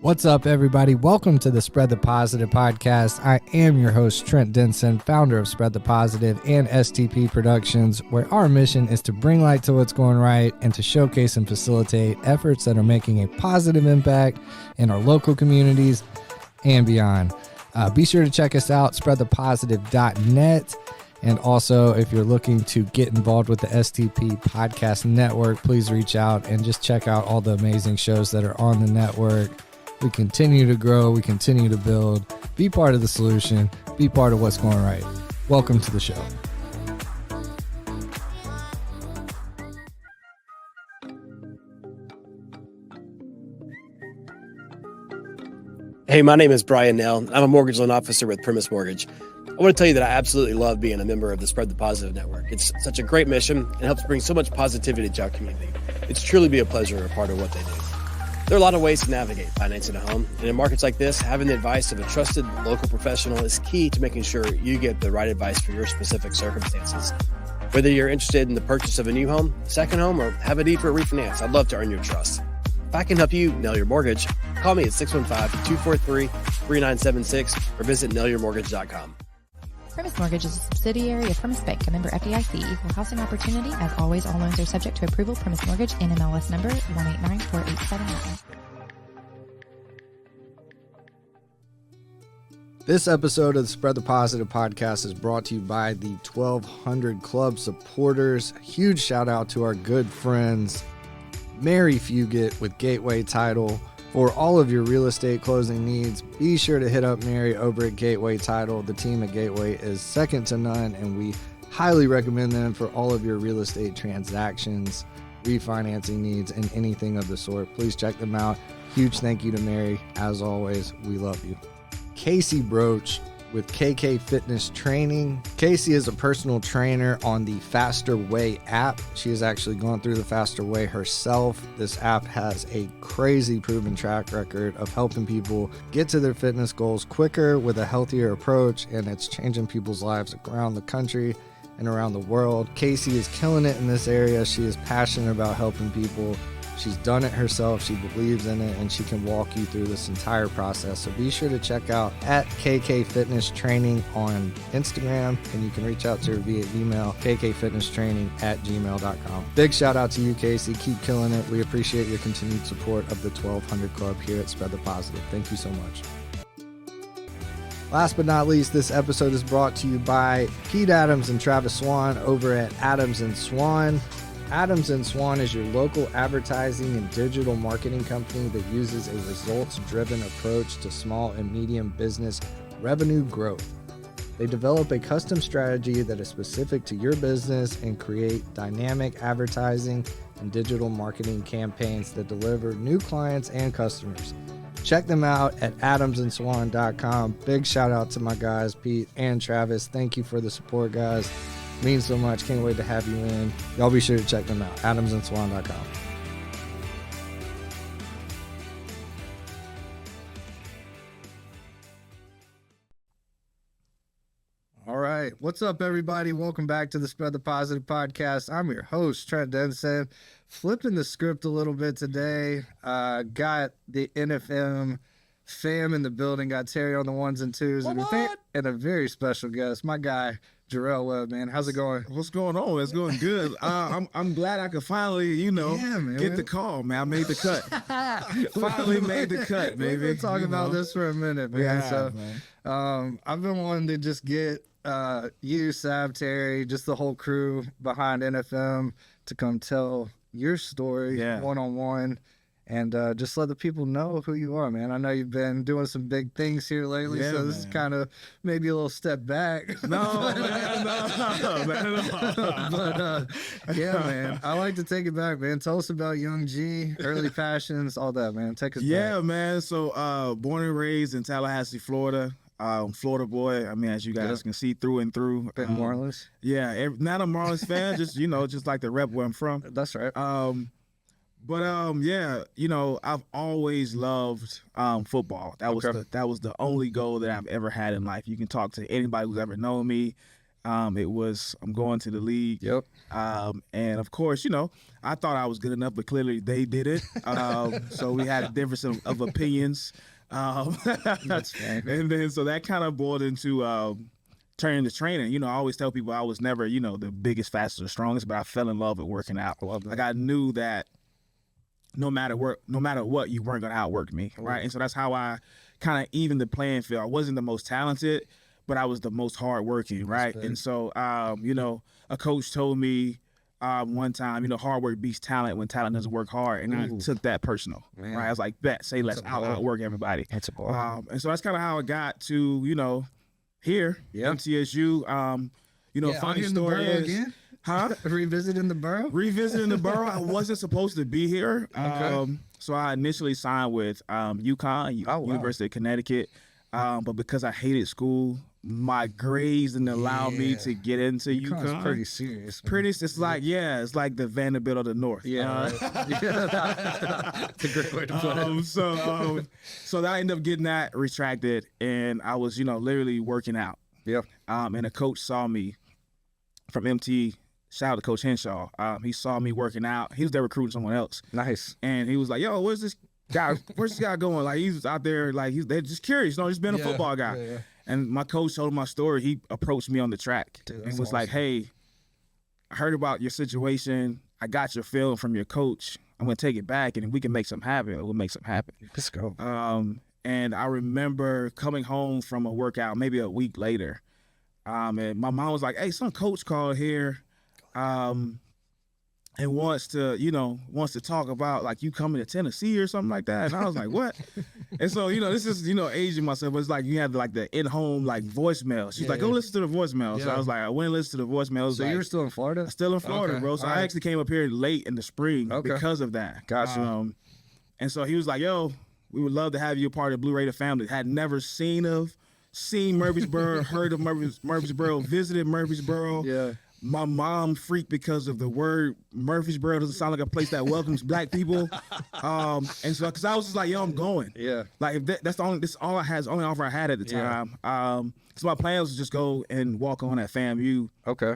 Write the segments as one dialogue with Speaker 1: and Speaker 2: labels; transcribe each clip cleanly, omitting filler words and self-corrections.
Speaker 1: What's up, everybody? Welcome to the Spread the Positive podcast. I am your host, Trent Denson, founder of Spread the Positive and STP Productions, where our mission is to bring light to what's going right and to showcase and facilitate efforts that are making a positive impact in our local communities and beyond. Be sure to check us out, spreadthepositive.net. And also, if you're looking to get involved with the STP Podcast Network, please reach out and just check out all the amazing shows that are on the network. We continue to grow. We continue to build. Be part of the solution. Be part of what's going right. Welcome to the show.
Speaker 2: Hey, my name is Brian Nell. I'm a mortgage loan officer with Primis Mortgage. I want to tell you that I absolutely love being a member of the Spread the Positive Network. It's such a great mission and helps bring so much positivity to our community. It's truly be a pleasure and a part of what they do. There are a lot of ways to navigate financing a home, and in markets like this, having the advice of a trusted local professional is key to making sure you get the right advice for your specific circumstances. Whether you're interested in the purchase of a new home, second home, or have a need for a refinance, I'd love to earn your trust. If I can help you nail your mortgage, call me at 615-243-3976 or visit nailyourmortgage.com.
Speaker 3: Primis Mortgage is a subsidiary of Primis Bank, a member FDIC, equal housing opportunity. As always, all loans are subject to approval. Primis Mortgage, NMLS number 1894879.
Speaker 1: This episode of the Spread the Positive podcast is brought to you by the 1200 Club supporters. Huge shout out to our good friends, Mary Fugit with Gateway Title. For all of your real estate closing needs, be sure to hit up Mary over at Gateway Title. The team at Gateway is second to none, and we highly recommend them for all of your real estate transactions, refinancing needs, and anything of the sort. Please check them out. Huge thank you to Mary. As always, we love you. Casey Broach with KK Fitness Training. Casey is a personal trainer on the Faster Way app. She has actually gone through the Faster Way herself. This app has a crazy proven track record of helping people get to their fitness goals quicker with a healthier approach, and it's changing people's lives around the country and around the world. Casey is killing it in this area. She is passionate about helping people. She's done it herself, she believes in it, and she can walk you through this entire process. So be sure to check out at KK Fitness Training on Instagram, and you can reach out to her via email, kkfitnesstraining@gmail.com. Big shout out to you, Casey. Keep killing it. We appreciate your continued support of the 1200 Club here at Spread the Positive. Thank you so much. Last but not least, this episode is brought to you by Pete Adams and Travis Swan over at Adams & Swan. Adams & Swan is your local advertising and digital marketing company that uses a results-driven approach to small and medium business revenue growth. They develop a custom strategy that is specific to your business and create dynamic advertising and digital marketing campaigns that deliver new clients and customers. Check them out at adamsandswan.com. Big shout out to my guys, Pete and Travis. Thank you for the support, guys. Means so much. Can't wait to have you in. Y'all be sure to check them out. adamsandswan.com. All right. What's up, everybody? Welcome back to the Spread the Positive podcast. I'm your host, Trent Denson. Flipping the script a little bit today. Got the NFM fam in the building. Got Terry on the ones and twos. And a very special guest, my guy, Gerell Webb, man. How's it going?
Speaker 4: What's going on? It's going good. I'm glad I could finally, get the call, man. I made the cut. Finally made the cut, baby.
Speaker 1: We've been talking about this for a minute, man.
Speaker 4: Yeah,
Speaker 1: man. I've been wanting to just get you, Sab, Terry, just the whole crew behind NFM to come tell your story one-on-one. And just let the people know who you are, man. I know you've been doing some big things here lately, so this is kind of maybe a little step back.
Speaker 4: No.
Speaker 1: But yeah, man. I like to take it back, man. Tell us about Young G, early passions, all that, man. Take us back.
Speaker 4: Yeah, man. So born and raised in Tallahassee, Florida. Florida boy. I mean, as you guys can see through and through.
Speaker 1: Marlins?
Speaker 4: Yeah, not a Marlins fan, just like the rep where I'm from.
Speaker 1: That's right.
Speaker 4: But I've always loved football. That was the only goal that I've ever had in life. You can talk to anybody who's ever known me, It was I'm going to the league.
Speaker 1: Yep.
Speaker 4: And of course, I thought I was good enough, but clearly they did it. So we had a difference of opinions.
Speaker 1: That's fine.
Speaker 4: And then so that kind of boiled into turning to training. I always tell people I was never, the biggest, fastest, or strongest, but I fell in love with working out.
Speaker 1: I love that.
Speaker 4: Like I knew that no matter what, you weren't gonna outwork me, right? And so that's how I kind of evened the playing field. I wasn't the most talented, but I was the most hardworking, right? And so, a coach told me one time, hard work beats talent when talent doesn't work hard, and I took that personal, right? I was like, say less, I'll outwork everybody.
Speaker 1: That's a ball.
Speaker 4: And so that's kind of how I got to, here, MTSU. Funny story is,
Speaker 1: again?
Speaker 4: Huh?
Speaker 1: Revisiting the borough?
Speaker 4: Revisiting the borough. I wasn't supposed to be here.
Speaker 1: Okay.
Speaker 4: So I initially signed with UConn, University of Connecticut. But because I hated school, my grades didn't allow me to get into UConn.
Speaker 1: It's pretty serious.
Speaker 4: It's like the Vanderbilt of the North.
Speaker 1: Yeah. That's a great way to put it.
Speaker 4: So I ended up getting that retracted, and I was, literally working out.
Speaker 1: Yeah.
Speaker 4: And a coach saw me from MT. Shout out to Coach Henshaw. He saw me working out. He was there recruiting someone else.
Speaker 1: Nice.
Speaker 4: And he was like, yo, where's this guy going? Like, he's out there, like, they're just curious. Just being a football guy. Yeah. And my coach told him my story. He approached me on the track and was like, hey, I heard about your situation. I got your film from your coach. I'm going to take it back, and if we can make something happen, we'll make something happen.
Speaker 1: Let's go.
Speaker 4: And I remember coming home from a workout maybe a week later, and my mom was like, hey, some coach called here and wants to talk about like you coming to Tennessee or something like that. And I was like, what? And so, this is, aging myself, but it's like you have like the in-home like voicemail. She's like, go listen to the voicemail. Yeah. So I was like, I went and listened to the voicemail.
Speaker 1: So you were still in Florida?
Speaker 4: Still in Florida, bro. So I actually came up here late in the spring because of that.
Speaker 1: Gotcha.
Speaker 4: And so he was like, yo, we would love to have you a part of the Blue Raider family. Had never seen Murfreesboro, heard of Murfreesboro, visited Murfreesboro.
Speaker 1: Yeah.
Speaker 4: My mom freaked because of the word Murfreesboro doesn't sound like a place that welcomes black people. And so, because I was just like, yo, I'm going.
Speaker 1: Yeah.
Speaker 4: Like, if that's the only offer I had at the time. So my plan was to just go and walk on at FAMU.
Speaker 1: Okay.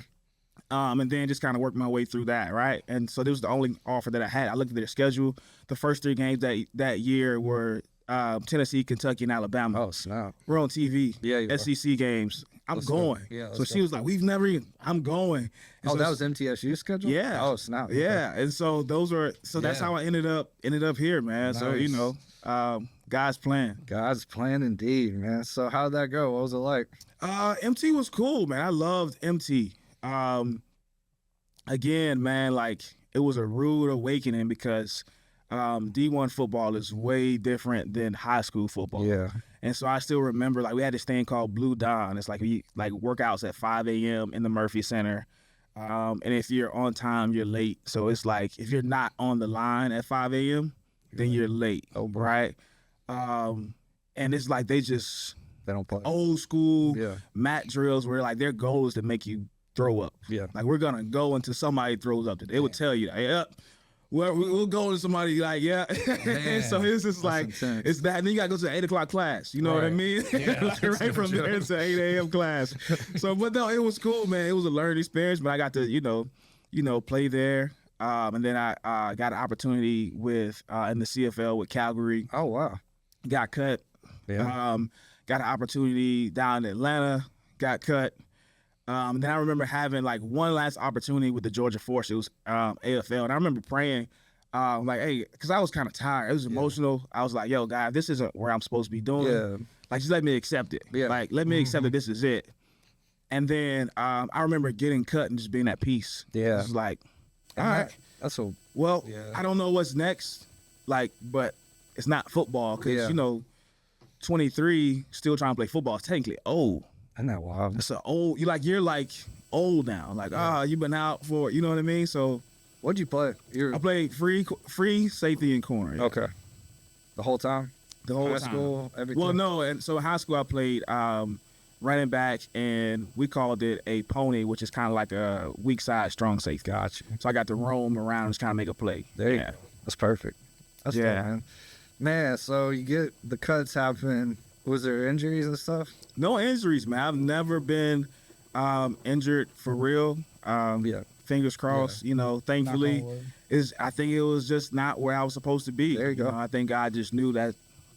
Speaker 4: And then just kind of work my way through that, right? And so this was the only offer that I had. I looked at their schedule. The first 3 games that year were Tennessee, Kentucky, and Alabama.
Speaker 1: Oh, snap.
Speaker 4: We're on TV.
Speaker 1: Yeah.
Speaker 4: SEC games. I'm going.
Speaker 1: Yeah,
Speaker 4: so she was like, I'm going. And so
Speaker 1: that was MTSU schedule?
Speaker 4: Yeah.
Speaker 1: Oh, snap. Okay.
Speaker 4: Yeah. And so that's how I ended up here, man.
Speaker 1: Nice.
Speaker 4: So, God's plan.
Speaker 1: God's plan indeed, man. So how'd that go? What was it like?
Speaker 4: MT was cool, man. I loved MT. Again, man, like it was a rude awakening because D1 football is way different than high school football.
Speaker 1: Yeah. And
Speaker 4: so I still remember, like, we had this thing called Blue Dawn. It's like workouts at 5 a.m. in the Murphy Center. And if you're on time, you're late. So it's like if you're not on the line at 5 a.m., then you're late.
Speaker 1: Oh, bro.
Speaker 4: Right? And it's like they
Speaker 1: don't play.
Speaker 4: Old school mat drills where like their goal is to make you throw up.
Speaker 1: Yeah.
Speaker 4: Like we're going to go until somebody throws up. They would tell you, hey, we'll go to somebody like, yeah. And so it's just like,
Speaker 1: intense.
Speaker 4: It's that. And then you got to go to the 8 o'clock class. You know what I mean?
Speaker 1: Yeah,
Speaker 4: like right from there, it's an 8 a.m. class. So, but no, it was cool, man. It was a learning experience, but I got to, play there. And then I got an opportunity in the CFL with Calgary.
Speaker 1: Oh, wow.
Speaker 4: Got cut.
Speaker 1: Yeah.
Speaker 4: Got an opportunity down in Atlanta. Got cut. Then I remember having like one last opportunity with the Georgia Force. It was AFL, and I remember praying, like, hey, because I was kind of tired. It was emotional. I was like, yo, God, this isn't where I'm supposed to be doing.
Speaker 1: Yeah.
Speaker 4: Like, just let me accept it.
Speaker 1: Yeah.
Speaker 4: Like, let me accept that this is it. And then I remember getting cut and just being at peace.
Speaker 1: Yeah.
Speaker 4: It was like, all right. I don't know what's next, like, but it's not football because, 23, still trying to play football is technically old.
Speaker 1: Isn't that wild?
Speaker 4: It's you're old now. Like, you've been out for, you know what I mean? So
Speaker 1: what'd you play?
Speaker 4: I played free safety and corner. Yeah.
Speaker 1: Okay. The whole time?
Speaker 4: The whole
Speaker 1: high
Speaker 4: time.
Speaker 1: School, everything?
Speaker 4: Well, no. And so in high school I played running back, and we called it a pony, which is kind of like a weak side strong safety.
Speaker 1: Gotcha.
Speaker 4: So I got to roam around and just kind of make a play.
Speaker 1: There you go. That's perfect. That's dope, man. Man, so you get the cuts happen. Was there injuries and stuff?
Speaker 4: No injuries, man. I've never been injured for real. Fingers crossed. You know, thankfully, I think it was just not where I was supposed to be.
Speaker 1: There you go.
Speaker 4: Know, I think God just knew that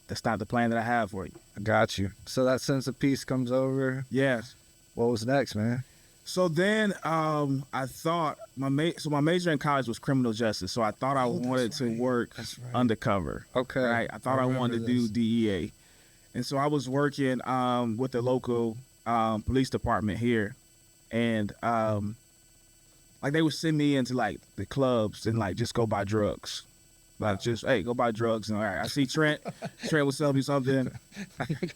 Speaker 4: that's not the plan that I have for you.
Speaker 1: I got you. So that sense of peace comes over.
Speaker 4: Yes.
Speaker 1: What was next, man?
Speaker 4: So then I thought my major in college was criminal justice. So I thought I wanted to work undercover.
Speaker 1: Okay.
Speaker 4: Right. I thought I wanted to do DEA. And so I was working with the local police department here. And like they would send me into like the clubs and like just go buy drugs. Like just, hey, go buy drugs. And all right, I see Trent. Trent will sell me something.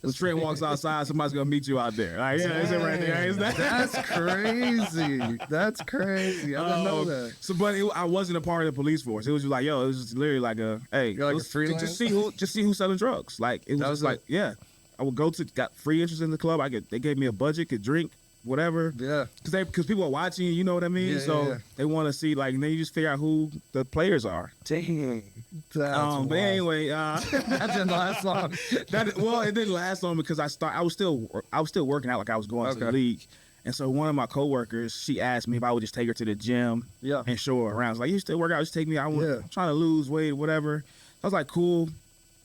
Speaker 4: When Trent walks outside, somebody's gonna meet you out there. Like, yeah, is it right there? Is that?
Speaker 1: That's crazy. That's crazy. I didn't know that.
Speaker 4: So, but I wasn't a part of the police force. It was just like, yo, it was just literally like a, hey,
Speaker 1: you're like a freelance?
Speaker 4: just see who's selling drugs. Like it was just like, yeah, I would go to got free interest in the club. They gave me a budget, could drink. Whatever,
Speaker 1: yeah,
Speaker 4: because people are watching, you know what I mean. So they want to see, like, and then you just figure out who the players are.
Speaker 1: Dang,
Speaker 4: but anyway,
Speaker 1: that didn't last long.
Speaker 4: It didn't last long because I was still working out like I was going to the league, and so one of my coworkers, she asked me if I would just take her to the gym, and show her around. I was like, you still work out? Just take me. I'm trying to lose weight, whatever. I was like, cool.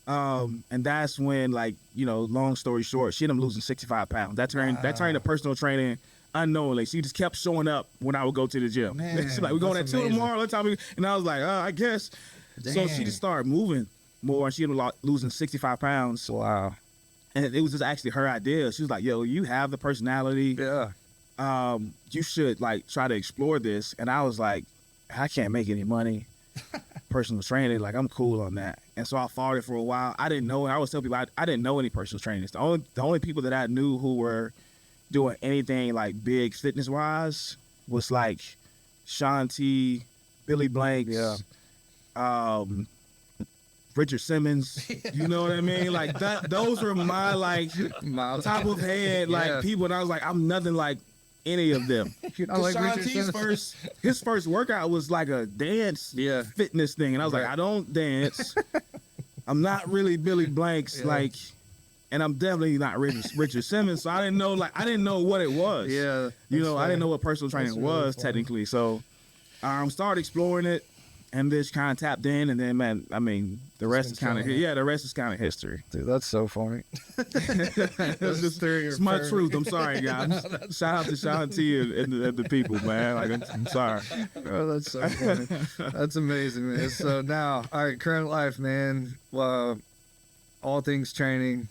Speaker 4: And that's when, like, you know, long story short, she ended up losing 65 pounds. That turned to personal training unknowingly. She just kept showing up when I would go to the gym. She's like, we're going at 2 tomorrow. Let's time. And I was like, I guess. Dang. So she just started moving more, and she ended up losing 65 pounds.
Speaker 1: Wow.
Speaker 4: And it was just actually her idea. She was like, yo, you have the personality.
Speaker 1: Yeah.
Speaker 4: You should, like, try to explore this. And I was like, I can't make any money. Personal training, like, I'm cool on that. And so I followed it for a while. I didn't know. I always tell people I didn't know any personal trainers. The only people that I knew who were doing anything like big fitness wise was like Sean T, Billy Blanks, Richard Simmons. You know what I mean? Like that. Those were my like top of head like people. And I was like, I'm nothing like any of them.
Speaker 1: Like
Speaker 4: Sean T's his first workout was like a dance fitness thing. And I was like, I don't dance. I'm not really Billy Blanks, like, and I'm definitely not Richard Simmons. So I didn't know what it was.
Speaker 1: Yeah.
Speaker 4: You know, I didn't know what personal training was technically. So started exploring it. And this kind of tapped in, and then, man, I mean, the rest is kind of history.
Speaker 1: Dude, that's so funny.
Speaker 4: It's my truth. I'm sorry, guys. Shout out to Sean T and the people, man. Like, I'm sorry.
Speaker 1: Oh, that's so funny. That's amazing, man. So now, all right, current life, man. All things training.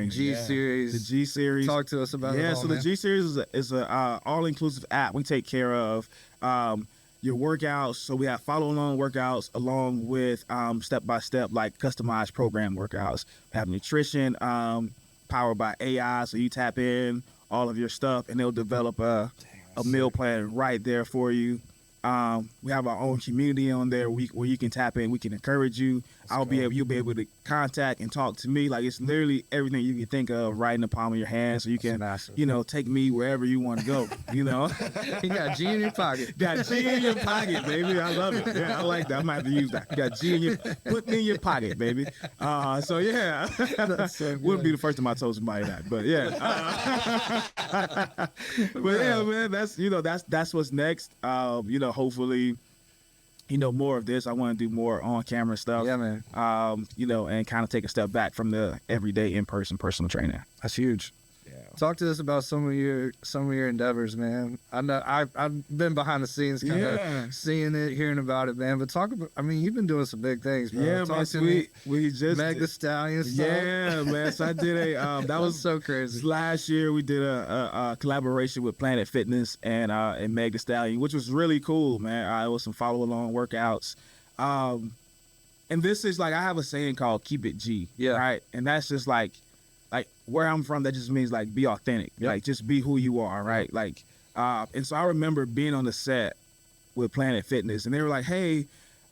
Speaker 1: G Series.
Speaker 4: The G Series.
Speaker 1: Talk to us about it.
Speaker 4: Yeah, so the G Series is a all-inclusive app. We take care of your workouts. So we have follow-along workouts along with step-by-step, like customized program workouts. We have nutrition powered by AI. So you tap in all of your stuff and they'll develop a meal plan right there for you. We have our own community on there where you can tap in. We can encourage you. You'll be able to contact and talk to me. Like, it's literally everything you can think of right in the palm of your hand. So you can, take me wherever you want to go, you know.
Speaker 1: You got G in your pocket.
Speaker 4: Got G in your pocket, baby. I love it. Yeah, I like that. I might have to use that. You got G in your, put me in your pocket, baby. So yeah.
Speaker 1: That's so
Speaker 4: wouldn't be the first time I told somebody that, but yeah. But yeah, man, that's what's next. Hopefully, more of this. I want to do more on-camera stuff.
Speaker 1: Yeah, man.
Speaker 4: And kind of take a step back from the everyday in-person personal training.
Speaker 1: That's huge. Yeah. Talk to us about some of your endeavors, man. I know I've been behind the scenes, kind of seeing it, hearing about it, man. But talk about. I mean, you've been doing some big things, bro.
Speaker 4: Yeah, man. We just
Speaker 1: Meg the Stallion stuff.
Speaker 4: Yeah, man. So I did that was
Speaker 1: so crazy.
Speaker 4: Last year we did a collaboration with Planet Fitness and Meg the Stallion, which was really cool, man. It was some follow-along workouts. And this is like, I have a saying called "Keep it G."
Speaker 1: Yeah.
Speaker 4: Right. And that's just like where I'm from, that just means like be authentic. Yep. Like just be who you are, right? Like and so I remember being on the set with Planet Fitness and they were like, hey,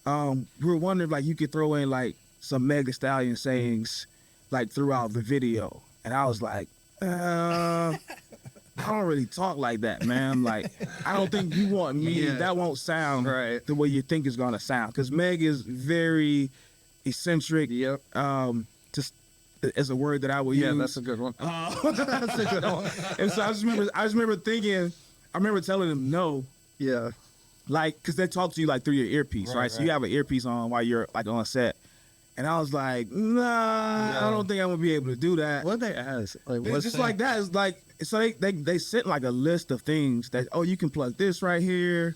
Speaker 4: we were wondering if like you could throw in like some Meg the Stallion sayings like throughout the video. And I was like, I don't really talk like that, man. Like, I don't think you want me. Yeah. That won't sound the way you think it's gonna sound. Because Meg is very eccentric.
Speaker 1: Yep.
Speaker 4: Just is a word that I will use.
Speaker 1: Yeah, that's a good one.
Speaker 4: That's a good one. And so I just remember thinking, I remember telling them no.
Speaker 1: Yeah.
Speaker 4: Like, because they talk to you like through your earpiece, right? So you have an earpiece on while you're like on set. And I was like, nah, I don't think I'm gonna be able to do that.
Speaker 1: What they ask? Like,
Speaker 4: It's just like that. It's like, so they sent like a list of things that, oh, you can plug this right here.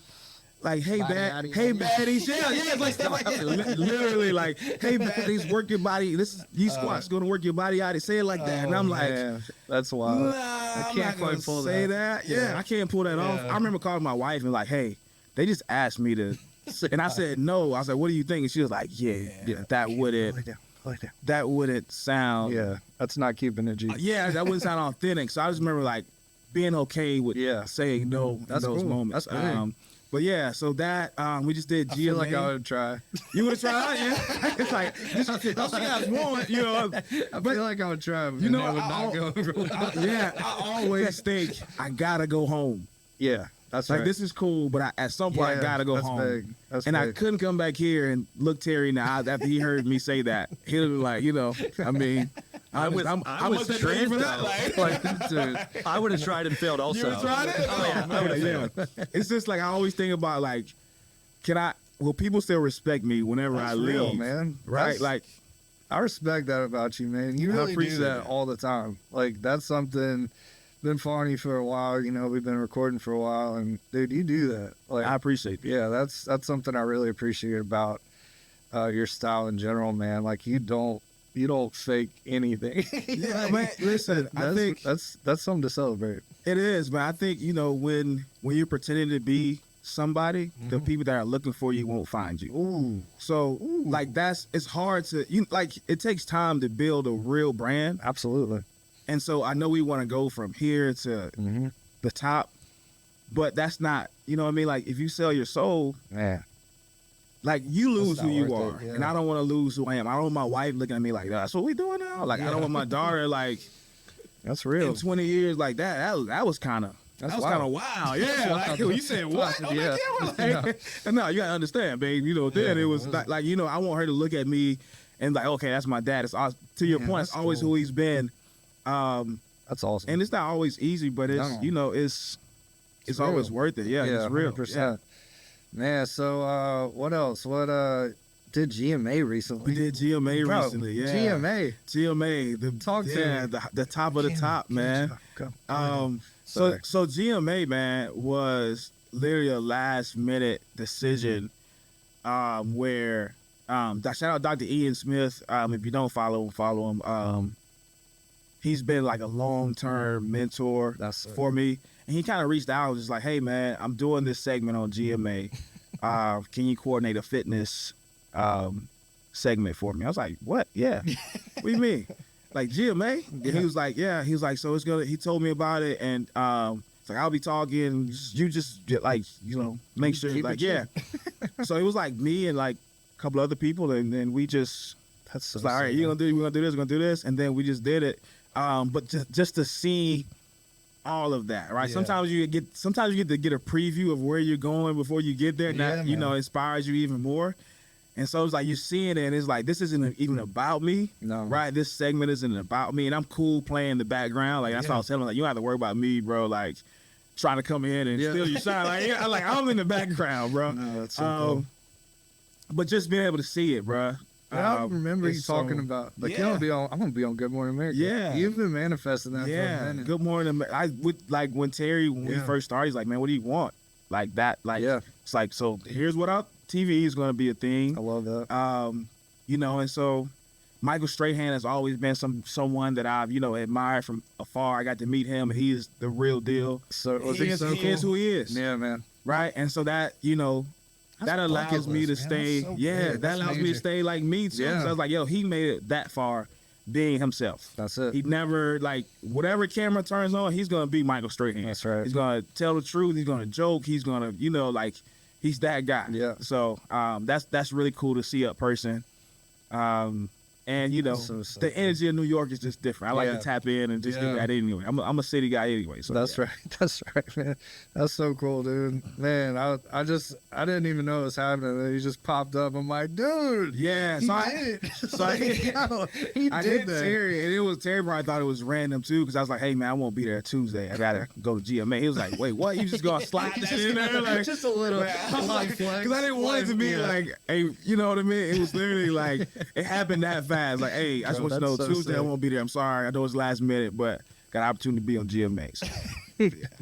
Speaker 4: Like, hey, baddies. Yeah, it's like stuff like that. Literally, like, hey, baddies, work your body. These squats gonna work your body out. They say it like that. And I'm like,
Speaker 1: man, that's wild.
Speaker 4: Nah,
Speaker 1: I
Speaker 4: I'm
Speaker 1: can't
Speaker 4: not gonna
Speaker 1: quite pull
Speaker 4: say
Speaker 1: that.
Speaker 4: that. Yeah, I can't pull that off. I remember calling my wife and like, hey, they just asked me to, and I said no. I was like, what do you think? And she was like, yeah. That wouldn't sound.
Speaker 1: Yeah, that's not keeping it G.
Speaker 4: Yeah, that wouldn't sound authentic. So I just remember like being okay with saying no in those moments.
Speaker 1: That's
Speaker 4: but yeah, so that we just did GMA.
Speaker 1: I feel like I would try.
Speaker 4: You would have tried, yeah. It's like all you guys want, you know.
Speaker 1: I feel like I would try, but
Speaker 4: you know,
Speaker 1: I would not go.
Speaker 4: I always think I gotta go home.
Speaker 1: Yeah, that's
Speaker 4: like
Speaker 1: right.
Speaker 4: this is cool, but at some point I gotta go home.
Speaker 1: Big. That's
Speaker 4: and
Speaker 1: big.
Speaker 4: I couldn't come back here and look Terry in the eyes after he heard me say that. He'll be like, you know, I mean, I was
Speaker 5: Trent
Speaker 4: for that.
Speaker 1: Like, dude,
Speaker 5: I would have tried and failed also.
Speaker 4: You tried it?
Speaker 5: Oh, yeah.
Speaker 4: It's just like I always think about like, will people still respect me whenever I leave?
Speaker 1: real, man.
Speaker 4: Right? Like,
Speaker 1: I respect that about you, man. You really do that all the time. Like, that's something been following you for a while. You know, we've been recording for a while, and dude, you do that. Like,
Speaker 4: I appreciate that.
Speaker 1: Yeah, that's something I really appreciate about your style in general, man. Like, you don't fake anything.
Speaker 4: Yeah, man. Listen, I think
Speaker 1: that's something to celebrate.
Speaker 4: It is, but I think, you know, when you're pretending to be somebody, the people that are looking for you won't find you.
Speaker 1: Ooh.
Speaker 4: So like it's hard to it takes time to build a real brand.
Speaker 1: Absolutely.
Speaker 4: And so I know we want to go from here to the top, but that's not, you know what I mean? Like if you sell your soul,
Speaker 1: man,
Speaker 4: like you lose who you are.
Speaker 1: Yeah.
Speaker 4: And I don't want to lose who I am. I don't want my wife looking at me like, that's what we doing now? Like I don't want my daughter like
Speaker 1: that's real.
Speaker 4: In 20 years like that was kind of wild. Yeah, like you said what?
Speaker 1: Yeah.
Speaker 4: No, you gotta understand, babe. You know, then it was like you know, I want her to look at me and like, okay, that's my dad. It's to your point, it's always who he's been.
Speaker 1: That's awesome.
Speaker 4: And it's not always easy, but it's you know, it's always worth it. Yeah, it's real.
Speaker 1: 100%.
Speaker 4: Yeah.
Speaker 1: Man, so what else? What did GMA recently?
Speaker 4: We did GMA recently. Yeah, GMA. The top of the top, man. So GMA, man, was literally a last minute decision where shout out Dr. Ian Smith. If you don't follow him. He's been like a long-term mentor for me. And he kind of reached out and was just like, hey, man, I'm doing this segment on GMA. Can you coordinate a fitness segment for me? I was like, what? Yeah. What do you mean? Like GMA? And he was like, yeah. He was like, so he told me about it. And it's like, I'll be talking. You just get like, you know, make sure. Like, yeah. So it was like me and like a couple other people. And then we just,
Speaker 1: that's so
Speaker 4: like, all right, we're going to do this. And then we just did it. But just to see all of that, right? Yeah. Sometimes you get to get a preview of where you're going before you get there. And that, you know, inspires you even more. And so it's like you're seeing it, and it's like this isn't even about me, right? This segment isn't about me, and I'm cool playing the background. Like that's what I was telling him, like you don't have to worry about me, bro. Like trying to come in and steal your shine. Like I'm in the background, bro.
Speaker 1: No, that's so cool.
Speaker 4: But just being able to see it, bro.
Speaker 1: I remember you talking about like I'm gonna be on Good Morning America.
Speaker 4: Yeah,
Speaker 1: you've been manifesting that.
Speaker 4: Yeah,
Speaker 1: for a minute.
Speaker 4: Good Morning. When Terry we first started, he's like, man, what do you want? Like that, like it's like so. Here's what our TV is going to be a thing.
Speaker 1: I love that.
Speaker 4: You know, and so Michael Strahan has always been someone that I've admired from afar. I got to meet him, and he is the real deal.
Speaker 1: So
Speaker 4: he is who he is.
Speaker 1: Yeah, man.
Speaker 4: Right, and so that that allows me to stay. That allows me to stay like me too.
Speaker 1: Yeah.
Speaker 4: So I was like, he made it that far, being himself.
Speaker 1: That's it.
Speaker 4: He never whatever camera turns on, he's gonna be Michael Strahan.
Speaker 1: That's right.
Speaker 4: He's gonna tell the truth. He's gonna joke. He's gonna he's that guy.
Speaker 1: Yeah.
Speaker 4: So that's really cool to see a person. And you know,
Speaker 1: So
Speaker 4: the energy of New York is just different. I like to tap in and just get that anyway. I'm a city guy anyway. So
Speaker 1: That's right. That's right, man. That's so cool, dude. Man, I didn't even know it was happening. And he just popped up. I'm like, dude.
Speaker 4: Yeah.
Speaker 1: He
Speaker 4: So
Speaker 1: did it.
Speaker 4: So I
Speaker 1: did that.
Speaker 4: Terry, and it was terrible. I thought it was random too, because I was like, "Hey man, I won't be there Tuesday. I gotta go to GMA." He was like, "Wait, what? You just gonna slide that in there?" Like,
Speaker 1: just a little
Speaker 4: because
Speaker 1: flex.
Speaker 4: I didn't want it to be like, "Hey, you know what I mean?" It was literally like it happened that fast. Like, "Hey, I just want you to know
Speaker 1: that's so
Speaker 4: Tuesday I
Speaker 1: sick.
Speaker 4: won't be there. I'm sorry. I know it's last minute, but got an opportunity to be on GMA." So,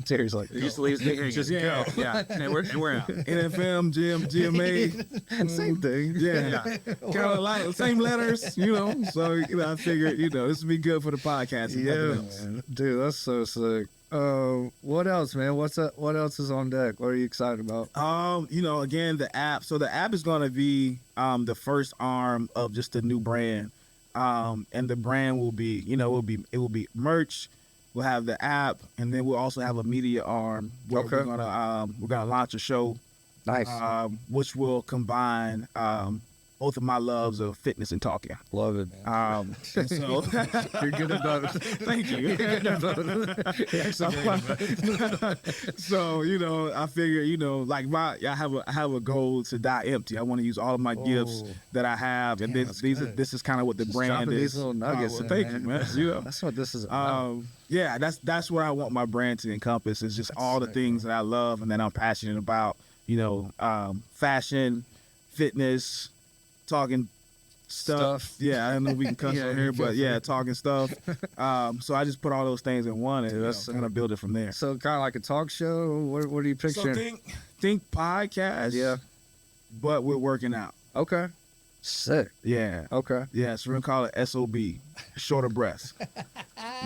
Speaker 1: Terry's like,
Speaker 5: He used to leave here.
Speaker 4: Just
Speaker 5: Just
Speaker 4: go.
Speaker 5: go. Yeah. And we're out.
Speaker 4: NFM, GMA,
Speaker 1: same thing.
Speaker 4: yeah, kind of like same letters, you know. So I figured, this would be good for the podcast. and
Speaker 1: Yeah,
Speaker 4: nothing else.
Speaker 1: man. Dude, that's so sick. What else, man? What else is on deck? What are you excited about?
Speaker 4: Again, the app. So the app is going to be the first arm of just the new brand, and the brand will be, it will be merch. We'll have the app, and then we'll also have a media arm where
Speaker 1: Okay.
Speaker 4: we're gonna launch a show,
Speaker 1: Nice.
Speaker 4: which will combine both of my loves of fitness and talking.
Speaker 1: Love it, man.
Speaker 4: And so
Speaker 1: You're good at both.
Speaker 4: thank you. So I figure I have a goal to die empty. I want to use all of my gifts
Speaker 1: Oh.
Speaker 4: that I have, and
Speaker 1: Damn, that's good.
Speaker 4: this is kind of what the
Speaker 1: Just
Speaker 4: brand
Speaker 1: dropping
Speaker 4: is.
Speaker 1: these little nuggets.
Speaker 4: Well,
Speaker 1: in,
Speaker 4: thank you, man.
Speaker 1: That's what this is about.
Speaker 4: Yeah, that's what I want my brand to encompass. Is just all the
Speaker 1: sick,
Speaker 4: things that I love and that I'm passionate about. Fashion, fitness, talking stuff. Yeah, I don't know if we can cuss
Speaker 1: Yeah,
Speaker 4: on here,
Speaker 1: you
Speaker 4: but
Speaker 1: can.
Speaker 4: yeah, talking stuff. So I just put all those things in one and
Speaker 1: Dude, that's
Speaker 4: kind of build it from there.
Speaker 1: So kind of like a talk show. What are you
Speaker 4: So
Speaker 1: picturing?
Speaker 4: think podcast.
Speaker 1: Yeah.
Speaker 4: but we're working out.
Speaker 1: Okay. Sick.
Speaker 4: Yeah.
Speaker 1: Okay.
Speaker 4: Yeah, so we're gonna call it SOB, shorter breaths.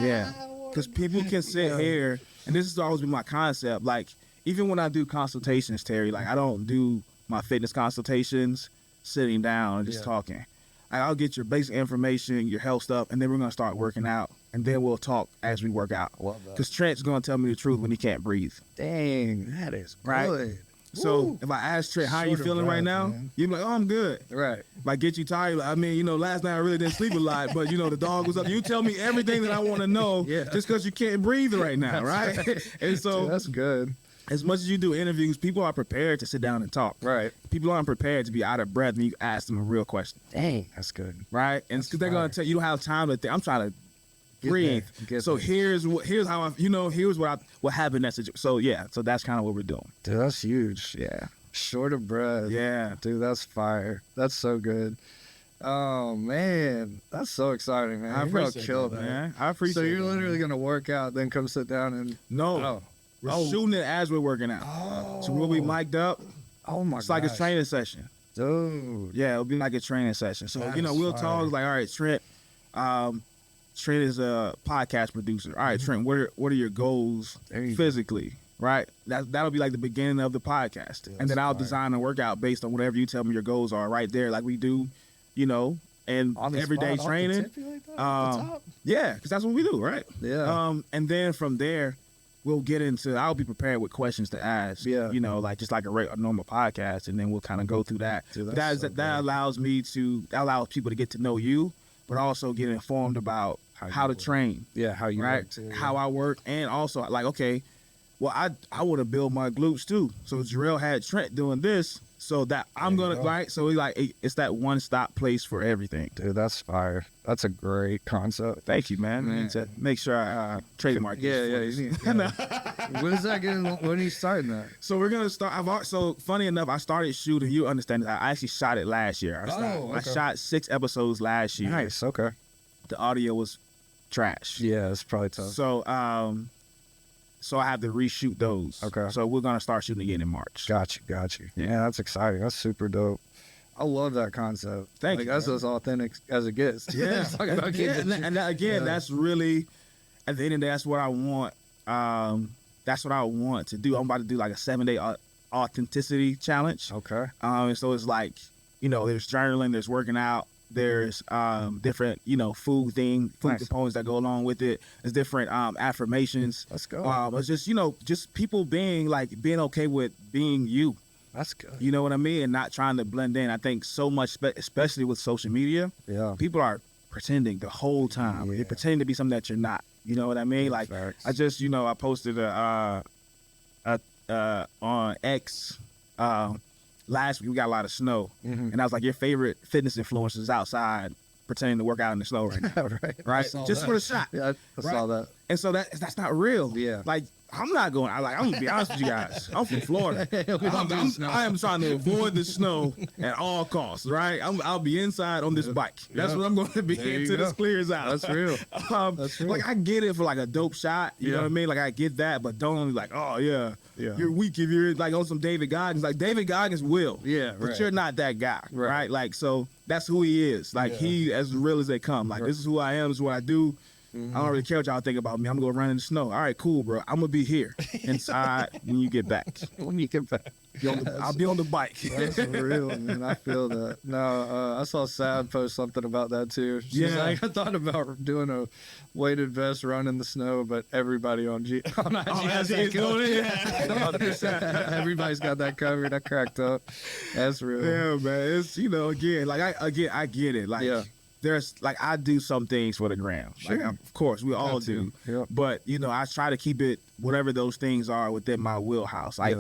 Speaker 4: Yeah, because people can sit here, and this has always been my concept. Like, even when I do consultations, Terry, like I don't do my fitness consultations sitting down and just talking. I'll get your basic information, your health stuff, and then we're gonna start working out, and then we'll talk as we work out.
Speaker 1: Love that.
Speaker 4: Because Trent's gonna tell me the truth when he can't breathe.
Speaker 1: Dang, that is
Speaker 4: Right.
Speaker 1: good.
Speaker 4: So
Speaker 1: Woo.
Speaker 4: if I ask Trent, how you
Speaker 1: Shorter
Speaker 4: feeling right
Speaker 1: breath,
Speaker 4: now?
Speaker 1: man.
Speaker 4: You're like, oh, I'm good.
Speaker 1: Right.
Speaker 4: If I get you tired, I mean, last night I really didn't sleep a lot, but the dog was up. You tell me everything that I want to know just because you can't breathe right now, right? And so
Speaker 1: Dude, that's good.
Speaker 4: as much as you do interviews, people are prepared to sit down and talk.
Speaker 1: Right.
Speaker 4: People aren't prepared to be out of breath when you ask them a real question,
Speaker 1: Dang, that's good.
Speaker 4: right? And because they're going to tell you don't have time to think. I'm trying to
Speaker 1: Get
Speaker 4: breathe.
Speaker 1: there, get
Speaker 4: So
Speaker 1: there.
Speaker 4: here's how I, here's what happened in that situation. So yeah, so that's kind of what we're doing.
Speaker 1: Dude, that's huge.
Speaker 4: Yeah.
Speaker 1: Shorter breath.
Speaker 4: Yeah.
Speaker 1: Dude, that's fire. That's so good. Oh man, that's so exciting, man.
Speaker 4: I
Speaker 1: You're gonna
Speaker 4: appreciate
Speaker 1: kill
Speaker 4: that,
Speaker 1: that.
Speaker 4: man. I appreciate
Speaker 1: So you're
Speaker 4: that,
Speaker 1: literally
Speaker 4: man.
Speaker 1: gonna work out, then come sit down and
Speaker 4: No. We're shooting it as we're working out. So we'll be mic'd up.
Speaker 1: oh my
Speaker 4: It's like a
Speaker 1: gosh.
Speaker 4: training session.
Speaker 1: Dude.
Speaker 4: Yeah, it'll be like a training session. So,
Speaker 1: That
Speaker 4: we'll
Speaker 1: is
Speaker 4: talk
Speaker 1: fire.
Speaker 4: like, all right, Trent, Trent is a podcast producer. All right, Trent, what are your goals
Speaker 1: There you go.
Speaker 4: physically? Right? That'll be like the beginning of the podcast.
Speaker 1: Dude,
Speaker 4: and then
Speaker 1: that's
Speaker 4: I'll
Speaker 1: fire.
Speaker 4: design a workout based on whatever you tell me your goals are right there, like we do, and
Speaker 1: On the
Speaker 4: everyday
Speaker 1: spot, off the
Speaker 4: training.
Speaker 1: tip, you like that? Off the top?
Speaker 4: Yeah, because that's what we do, right?
Speaker 1: Yeah.
Speaker 4: And then from there, we'll get into. I'll be prepared with questions to ask.
Speaker 1: Yeah.
Speaker 4: Like just like a normal podcast, and then we'll kind of go through that.
Speaker 1: Dude,
Speaker 4: But
Speaker 1: that's
Speaker 4: that
Speaker 1: so good.
Speaker 4: allows people to get to know you, but also get informed about how to
Speaker 1: work.
Speaker 4: train,
Speaker 1: Yeah, how you
Speaker 4: right?
Speaker 1: work too.
Speaker 4: How I work, and also like, okay, well, I want to build my glutes too. So Gerell had Trent doing this, so that I'm
Speaker 1: There you
Speaker 4: gonna
Speaker 1: go.
Speaker 4: right. So it's that one stop place for everything.
Speaker 1: Dude, that's fire. That's a great concept.
Speaker 4: Thank you, man. I need to make sure I trademark.
Speaker 1: Yeah,
Speaker 4: this
Speaker 1: yeah.
Speaker 4: for you.
Speaker 1: When is that getting? When are you starting that?
Speaker 4: So we're gonna start. So funny enough, I started shooting. You understand that I actually shot it last year. I
Speaker 1: okay.
Speaker 4: shot 6 episodes last year.
Speaker 1: Nice. Okay.
Speaker 4: The audio was trash.
Speaker 1: Yeah, it's probably tough.
Speaker 4: So so I have to reshoot those.
Speaker 1: Okay.
Speaker 4: So we're gonna start shooting again in March.
Speaker 1: Got you. Yeah, that's exciting. That's super dope. I love that concept.
Speaker 4: Thank
Speaker 1: like,
Speaker 4: you,
Speaker 1: That's
Speaker 4: man.
Speaker 1: as authentic as it gets.
Speaker 4: Yeah.
Speaker 1: It's talking about
Speaker 4: Yeah,
Speaker 1: getting
Speaker 4: and that, again, that's really at the end of the day, that's what I want. That's what I want to do. I'm about to do like a 7-day authenticity challenge.
Speaker 1: Okay.
Speaker 4: And so it's like, there's journaling, there's working out, there's different, food
Speaker 1: Nice.
Speaker 4: components that go along with it. There's different affirmations.
Speaker 1: Let's go.
Speaker 4: It's just, just people being okay with being you.
Speaker 1: That's good.
Speaker 4: You know what I mean? And not trying to blend in. I think so much, especially with social media,
Speaker 1: Yeah.
Speaker 4: people are pretending the whole time. You're pretending to be something that you're not. You know what I mean? Like,
Speaker 1: facts.
Speaker 4: I just, I posted on X last week. We got a lot of snow, and I was like, your favorite fitness influencers outside pretending to work out in the snow right now, right? Just for the shot.
Speaker 1: Yeah, I saw that.
Speaker 4: And so that's not real.
Speaker 1: Yeah.
Speaker 4: Like, I'm not going. I'm gonna be honest with you guys. I'm from Florida. I am trying to avoid the snow at all costs. Right. I'll be inside on this bike. That's what I'm going to be until this clears out.
Speaker 1: That's real. That's real.
Speaker 4: Like, I get it for like a dope shot. You know what I mean? Like, I get that, but don't like, oh yeah, you're weak if you're like on some David Goggins. Like, David Goggins will.
Speaker 1: Yeah.
Speaker 4: But you're not that guy. Right. Like, so that's who he is. Like, he as real as they come. Like, this is who I am. This is what I do. I don't really care what y'all think about me. I'm going to run in the snow. All right, cool, bro. I'm going to be here inside when you get back.
Speaker 1: When you get back.
Speaker 4: I'll be on the bike.
Speaker 1: That's real, man. I feel that. No, I saw Sad post something about that, too. She's like, I thought about doing a weighted vest run in the snow, but everybody on IG has that going. 100%. Everybody's got that covered. I cracked up. That's real.
Speaker 4: Yeah, man. It's, again, like, I get it. Like, there's like, I do some things for the gram. Like, of course, we all do.
Speaker 1: Yep.
Speaker 4: But, I try to keep it, whatever those things are, within my wheelhouse. Like,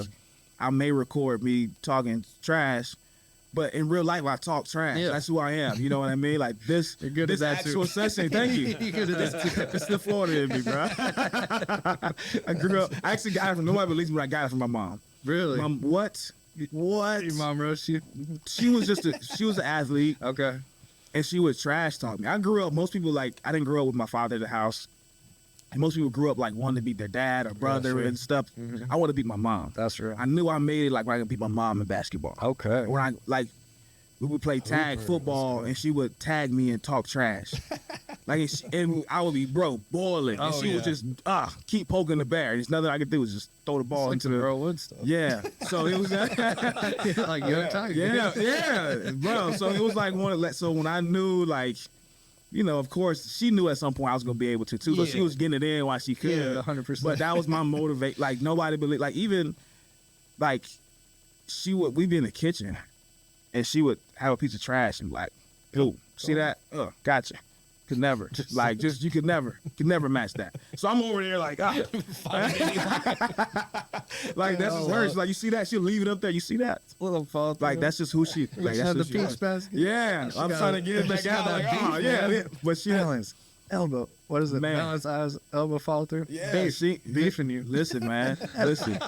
Speaker 4: I may record me talking trash, but in real life, I talk trash.
Speaker 1: Yeah.
Speaker 4: That's who I am. You know what I mean? Like, this actual session. Thank you. It's the Florida in me, bro. I actually got it from, nobody believes me, but I got it from my mom.
Speaker 1: Really?
Speaker 4: Mom, what?
Speaker 1: Your mom roast you?
Speaker 4: She was an athlete.
Speaker 1: Okay.
Speaker 4: And she would trash talk me. I grew up, most people, like, I didn't grow up with my father in the house. And most people grew up, like, wanting to beat their dad or brother and stuff. I want to beat my mom.
Speaker 1: That's real.
Speaker 4: I knew I made it, like, when I could beat my mom in basketball.
Speaker 1: Okay.
Speaker 4: When we would play tag football, and she would tag me and talk trash. And I would be, boiling. And she would just, keep poking the bear. And there's nothing I could do was just throw the ball into the...
Speaker 1: Gerell Webb stuff.
Speaker 4: Yeah. So it was...
Speaker 1: like, young tiger.
Speaker 4: Yeah, bro. So it was like so when I knew, like, of course, she knew at some point I was going to be able to, too. So she was getting it in while she could.
Speaker 1: Yeah, 100%.
Speaker 4: But that was my motivate. Like, nobody believed... Like, even, like, we'd be in the kitchen, and she would have a piece of trash and be like, ooh, see that? Gotcha. Could never. You could never match that. So I'm over there like, like, that's just her. She's like, you see that? She'll leave it up there. You see that?
Speaker 1: Little fault.
Speaker 4: Like, that's just who she, like, that's
Speaker 1: the
Speaker 4: who she
Speaker 1: peach
Speaker 4: was.
Speaker 1: basket.
Speaker 4: Yeah. I'm trying to get it back out. Like, yeah. But she,
Speaker 1: balance, elbow. What is it?
Speaker 4: Man.
Speaker 1: Balance, eyes, elbow, follow through.
Speaker 4: Yeah.
Speaker 1: Beefing you.
Speaker 4: Listen, man. Listen.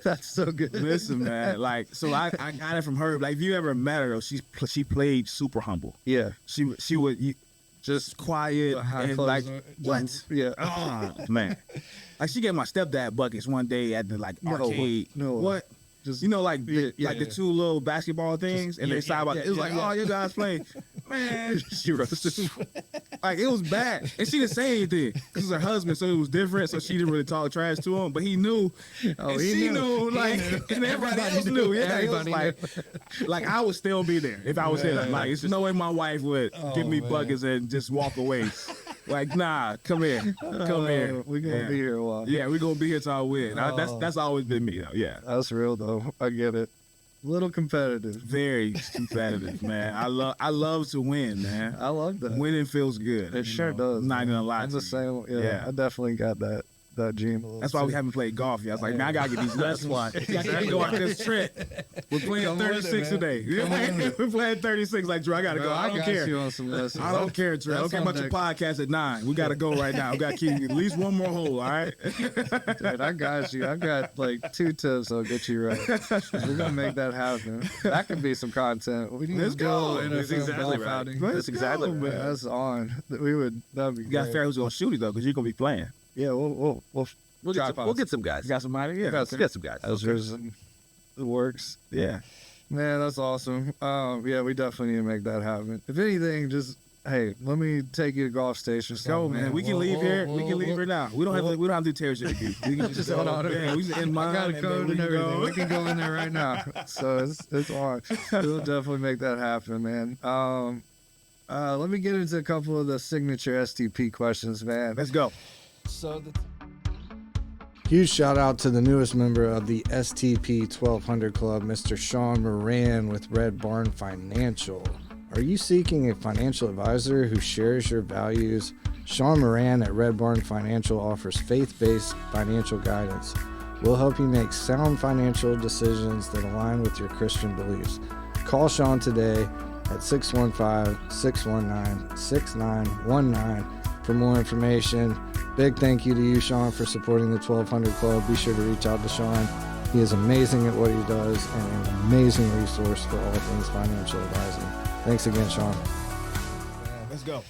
Speaker 1: That's so good.
Speaker 4: Listen, man. Like, so I got it from her. Like, if you ever met her, though, she played super humble.
Speaker 1: Yeah.
Speaker 4: She would just quiet and like, what?
Speaker 1: Yeah.
Speaker 4: Oh, man. Like, she gave my stepdad buckets one day at the, like, arcade.
Speaker 1: No.
Speaker 4: What? Just, the two little basketball things, and they side by. It was like, oh, you guys playing. Man, she roasted. Like, it was bad. And she didn't say anything because it's her husband, so it was different. So she didn't really talk trash to him, but he knew.
Speaker 1: Oh,
Speaker 4: and
Speaker 1: he
Speaker 4: knew. Like, and everybody else knew. Yeah,
Speaker 1: everybody
Speaker 4: like, I would still be there if I was him. Like, it's just no way my wife would give me buckets and just walk away. Like, nah, come here. Come here.
Speaker 1: We're going to be here a while.
Speaker 4: Yeah, we're going to be here till I win. That's always been me, though. Yeah.
Speaker 1: That's real, though. I get it. A little competitive.
Speaker 4: Very competitive, man. I love to win, man.
Speaker 1: I love that.
Speaker 4: Winning feels good.
Speaker 1: It sure does.
Speaker 4: I'm not going to lie
Speaker 1: I'm
Speaker 4: to
Speaker 1: the same. Yeah, I definitely got that gene.
Speaker 4: That's why we haven't played golf yet. I was like, man, I got to get these lessons. I can't go out this Trent. We're playing 36 today. We're playing 36. Like, Drew, I got to go. I don't care.
Speaker 1: You on some lessons.
Speaker 4: I don't care, Trent. I don't care about your podcast at 9. We got to go right now. We got to keep at least one more hole, all right?
Speaker 1: Dude, I got you. I got like 2 tips that'll get you right. We're going to make that happen. That could be some content. We need to go in
Speaker 5: That's exactly right.
Speaker 1: outing.
Speaker 5: That's exactly right.
Speaker 1: That's on. That'd be
Speaker 4: You got to
Speaker 1: great.
Speaker 4: figure out who's going to shoot it, though, because you're going to be playing.
Speaker 1: Yeah, we'll
Speaker 5: get some guys.
Speaker 4: You got somebody? Yeah.
Speaker 5: We'll get some guys.
Speaker 1: Those it works.
Speaker 4: Yeah.
Speaker 1: Man, that's awesome. Yeah, we definitely need to make that happen. If anything, just hey, let me take you to golf station.
Speaker 4: Go, man. We can leave here. We can leave here now. We don't have to do Terry City. We can just
Speaker 1: hold on.
Speaker 4: Yeah, we just in mine.
Speaker 1: I got a code and everything. We can go in there right now. So it's on. We'll definitely make that happen, man. Let me get into a couple of the signature STP questions, man.
Speaker 4: Let's go.
Speaker 1: So
Speaker 6: Huge shout out to the newest member of the STP 1200 Club, Mr. Sean Moran with Red Barn Financial.
Speaker 1: Are you seeking a financial advisor who shares your values? Sean Moran at Red Barn Financial offers faith-based financial guidance. We'll help you make sound financial decisions that align with your Christian beliefs. Call Sean today at 615-619-6919 for more information. Big thank you to you, Sean, for supporting the 1200 Club. Be sure to reach out to Sean. He is amazing at what he does and an amazing resource for all things financial advising. Thanks again, Sean.
Speaker 4: Let's go.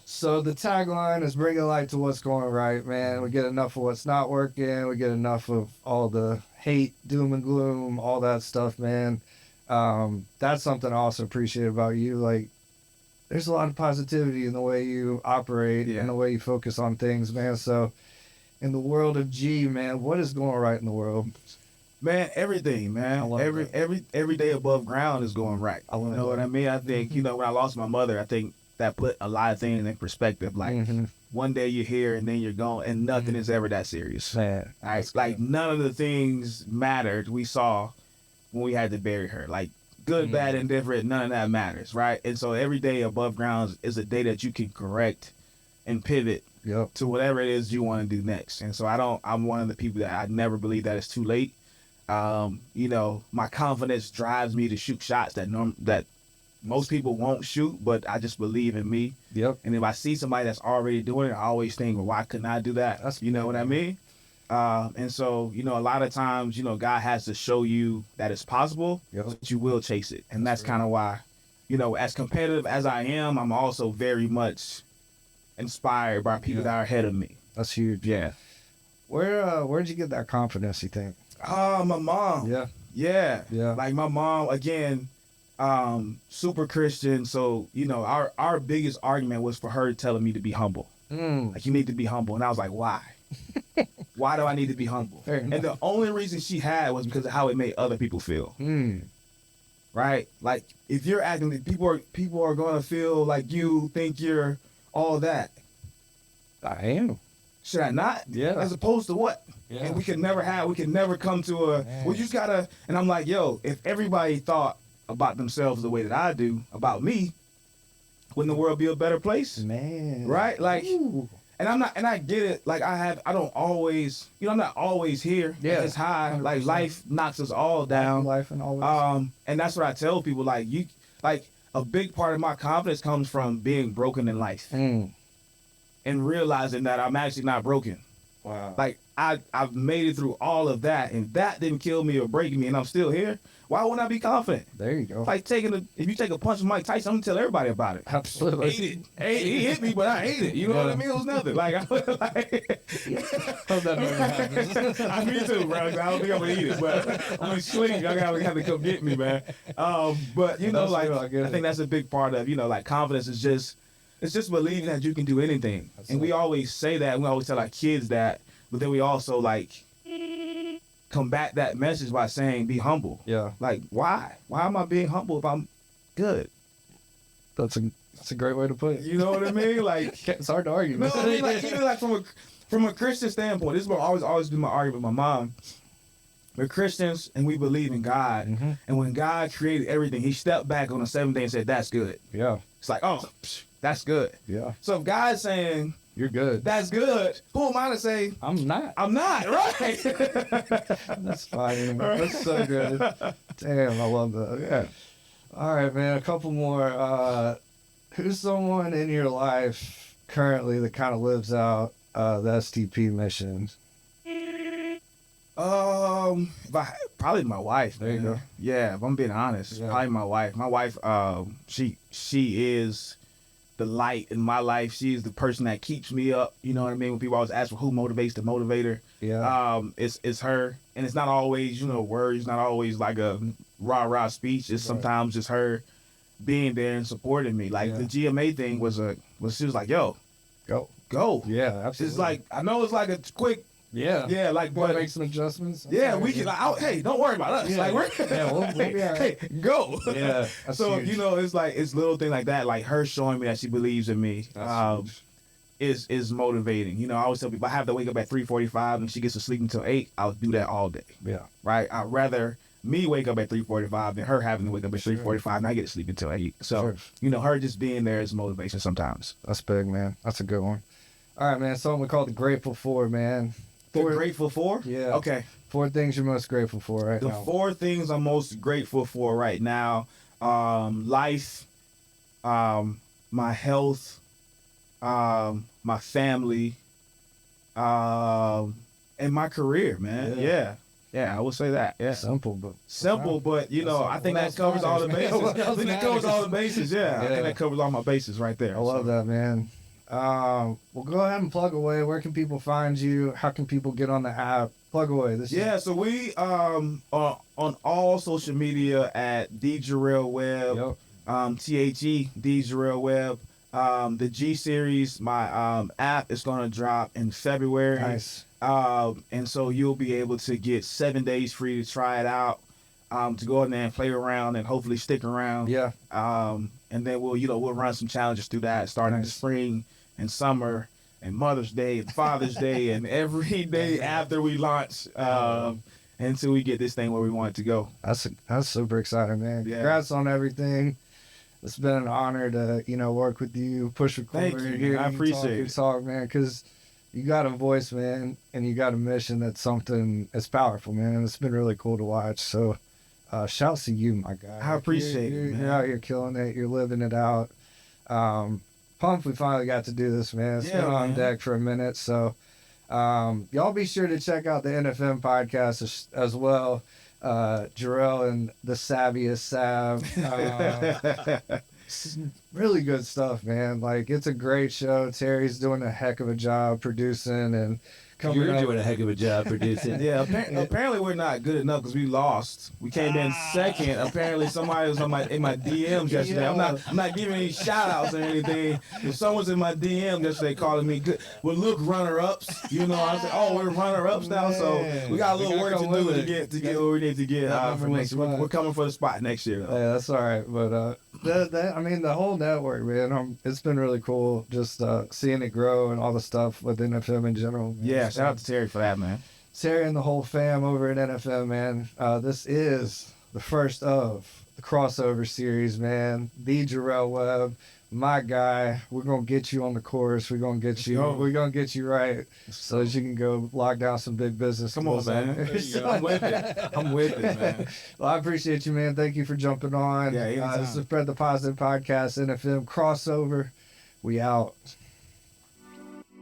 Speaker 1: So the tagline is bringing light to what's going right, man. We get enough of what's not working. We get enough of all the hate, doom and gloom, all that stuff, man. That's something I also appreciate about you. Like, there's a lot of positivity in the way you operate and the way you focus on things, man. So in the world of G, man, what is going right in the world?
Speaker 4: Man, everything, man. Every day above ground is going right. You know what I mean? I think, when I lost my mother, I think that put a lot of things in perspective. Like, one day you're here and then you're gone, and nothing is ever that serious.
Speaker 1: Man,
Speaker 4: like none of the things mattered we saw when we had to bury her. Like, good, bad, indifferent, none of that matters, right? And so every day above ground is a day that you can correct and pivot to whatever it is you want to do next. And so I'm one of the people that I never believe that it's too late. My confidence drives me to shoot shots that most people won't shoot, but I just believe in me.
Speaker 1: Yep.
Speaker 4: And if I see somebody that's already doing it, I always think, well, why couldn't I do that? You know what I mean? And so, a lot of times, God has to show you that it's possible, but you will chase it. And that's kind of why, as competitive as I am, I'm also very much inspired by people that are ahead of me.
Speaker 1: That's huge.
Speaker 4: Yeah.
Speaker 1: Where'd you get that confidence, you think?
Speaker 4: My mom. Yeah. Like my mom, again, super Christian. So, our biggest argument was for her telling me to be humble. Like, you need to be humble. And I was like, why? Why do I need to be humble? And the only reason she had was because of how it made other people feel. Right? Like, if you're acting, people are going to feel like you think you're all that.
Speaker 1: I am.
Speaker 4: Should I not?
Speaker 1: Yeah.
Speaker 4: As opposed to what? Yeah. And we could never come to we just gotta, and I'm like, yo, if everybody thought about themselves the way that I do about me, wouldn't the world be a better place?
Speaker 1: Man.
Speaker 4: Right? Like, and I get it. Like, I'm not always here.
Speaker 1: Yeah.
Speaker 4: It's high. 100%. Like, life knocks us all down.
Speaker 1: Life and always.
Speaker 4: And that's what I tell people. Like, a big part of my confidence comes from being broken in life. And realizing that I'm actually not broken.
Speaker 1: Wow.
Speaker 4: Like, I've made it through all of that, and that didn't kill me or break me, and I'm still here. Why wouldn't I be confident?
Speaker 1: There you go.
Speaker 4: Like, if you take a punch from Mike Tyson, I'm gonna tell everybody about it.
Speaker 1: Absolutely.
Speaker 4: Ate it. He hit me, but I ate it. You know what I mean? It was nothing. Like,
Speaker 1: Hope that never happens.
Speaker 4: Me too, bro. I don't think I'm gonna eat it, but I'm sleep. I gotta have to come get me, man. But I think that's a big part of confidence is just. It's just believing that you can do anything. And we always say that, and we always tell our kids that, but then we also combat that message by saying be humble.
Speaker 1: Yeah.
Speaker 4: Like, why? Why am I being humble if I'm good?
Speaker 1: That's a great way to put it.
Speaker 4: You know what I mean? Like,
Speaker 1: it's hard to argue.
Speaker 4: No, I mean, even from a Christian standpoint, this is what always been my argument with my mom. We're Christians and we believe in God. And when God created everything, he stepped back on the seventh day and said, that's good.
Speaker 1: Yeah.
Speaker 4: It's like, oh, that's good.
Speaker 1: Yeah.
Speaker 4: So if God's saying,
Speaker 1: you're good,
Speaker 4: that's good, who am I to say,
Speaker 1: I'm not,
Speaker 4: right?
Speaker 1: That's fine. That's so good. Damn, I love that. Yeah. All right, man, a couple more. Who's someone in your life currently that kind of lives out the STP mission?
Speaker 4: Probably my wife.
Speaker 1: There you go.
Speaker 4: Yeah, if I'm being honest, probably my wife. My wife, she is the light in my life. She is the person that keeps me up. You know what I mean? When people always ask for who motivates the motivator, it's her. And it's not always words, not always like a rah speech. It's sometimes just her being there and supporting me. Like the GMA thing was she was like, yo, go.
Speaker 1: Yeah, absolutely.
Speaker 4: It's like, I know it's like a quick. Yeah, like, but
Speaker 1: make some adjustments.
Speaker 4: We can. hey, don't worry about us.
Speaker 1: Yeah.
Speaker 4: Like, we'll be all right. Hey, go.
Speaker 1: Yeah.
Speaker 4: So
Speaker 1: huge.
Speaker 4: it's little things like that. Like her showing me that she believes in me. Is motivating. I always tell people I have to wake up at 3:45 and she gets to sleep until 8. I'll do that all day.
Speaker 1: Yeah.
Speaker 4: Right. I'd rather me wake up at 3:45 and her having to wake up at 3:45 and I get to sleep until 8. So, her just being there is motivation sometimes.
Speaker 1: That's big, man. That's a good one. All right, man. Something we call the Grateful For, man.
Speaker 4: Grateful for?
Speaker 1: Yeah.
Speaker 4: Okay.
Speaker 1: 4 things you're most grateful for right now.
Speaker 4: The 4 things I'm most grateful for right now: life, my health, my family, and my career, man. Yeah, I would say that. Yeah.
Speaker 1: Simple, but
Speaker 4: I think that covers all the bases. I think that covers all the bases. Yeah, I think that covers all my bases right there.
Speaker 1: I love that, man. Well, go ahead and plug away. Where can people find you? How can people get on the app? Plug away.
Speaker 4: So we on all social media at Gerell Webb, THE Gerell Webb. The G Series, my app is going to drop in February.
Speaker 1: Nice.
Speaker 4: And so you'll be able to get 7 days free to try it out, to go in there and play around and hopefully stick around.
Speaker 1: Yeah.
Speaker 4: And then we'll run some challenges through that starting in spring and summer and Mother's Day and Father's Day and every day after we launch, until we get this thing where we want it to go.
Speaker 1: That's super exciting, man. Yeah. Congrats on everything. It's been an honor to, work with you, push record.
Speaker 4: Thank you. I appreciate it.
Speaker 1: Talk, man, because you got a voice, man, and you got a mission that's powerful, man. It's been really cool to watch. So, shouts to you, my guy.
Speaker 4: I appreciate it, man.
Speaker 1: You're out here killing it. You're living it out. Pumped we finally got to do this, man. It's been on deck for a minute. So, y'all be sure to check out the NFM podcast as well. Gerell and the Savviest Sav. Really good stuff, man. Like, it's a great show. Terry's doing a heck of a job producing and coming
Speaker 5: You're doing a heck of a job producing.
Speaker 4: Yeah, apparently we're not good enough because we lost. We came in second. Apparently somebody was in my DMs yesterday. Yeah. I'm not giving any shout outs or anything. If someone's in my DM yesterday calling me good, well, look, runner-ups. I said, oh, we're runner-ups now, so we got a little work to do to get where we need to get for next year. We're coming for the spot next year, though.
Speaker 1: Yeah, that's all right. But the whole network, man, it's been really cool just seeing it grow and all the stuff with NFM in general. Man.
Speaker 4: Yeah, shout out to Terry for that, man.
Speaker 1: Terry and the whole fam over at NFM, man. This is the first of the Crossover Series, man. The Gerell Webb, my guy. We're gonna get you on the course. We're gonna get you. We're gonna get you right, so that you can go lock down some big business.
Speaker 4: Come on, man. I'm with it, man.
Speaker 1: Well, I appreciate you, man. Thank you for jumping on.
Speaker 4: Yeah,
Speaker 1: this is Spread the Positive Podcast, NFM Crossover. We out.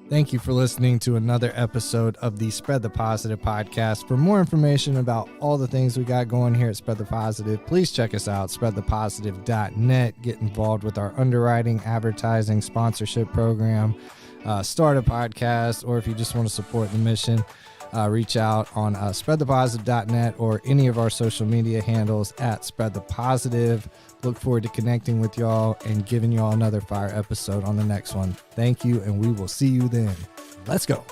Speaker 1: Thank you for listening to another episode of the Spread the Positive podcast. For more information about all the things we got going here at Spread the Positive, please check us out, spreadthepositive.net. Get involved with our underwriting, advertising, sponsorship program, start a podcast, or if you just want to support the mission, reach out on spreadthepositive.net or any of our social media handles at Spread the Positive. Look forward to connecting with y'all and giving y'all another fire episode on the next one. Thank you, and we will see you then. Let's go.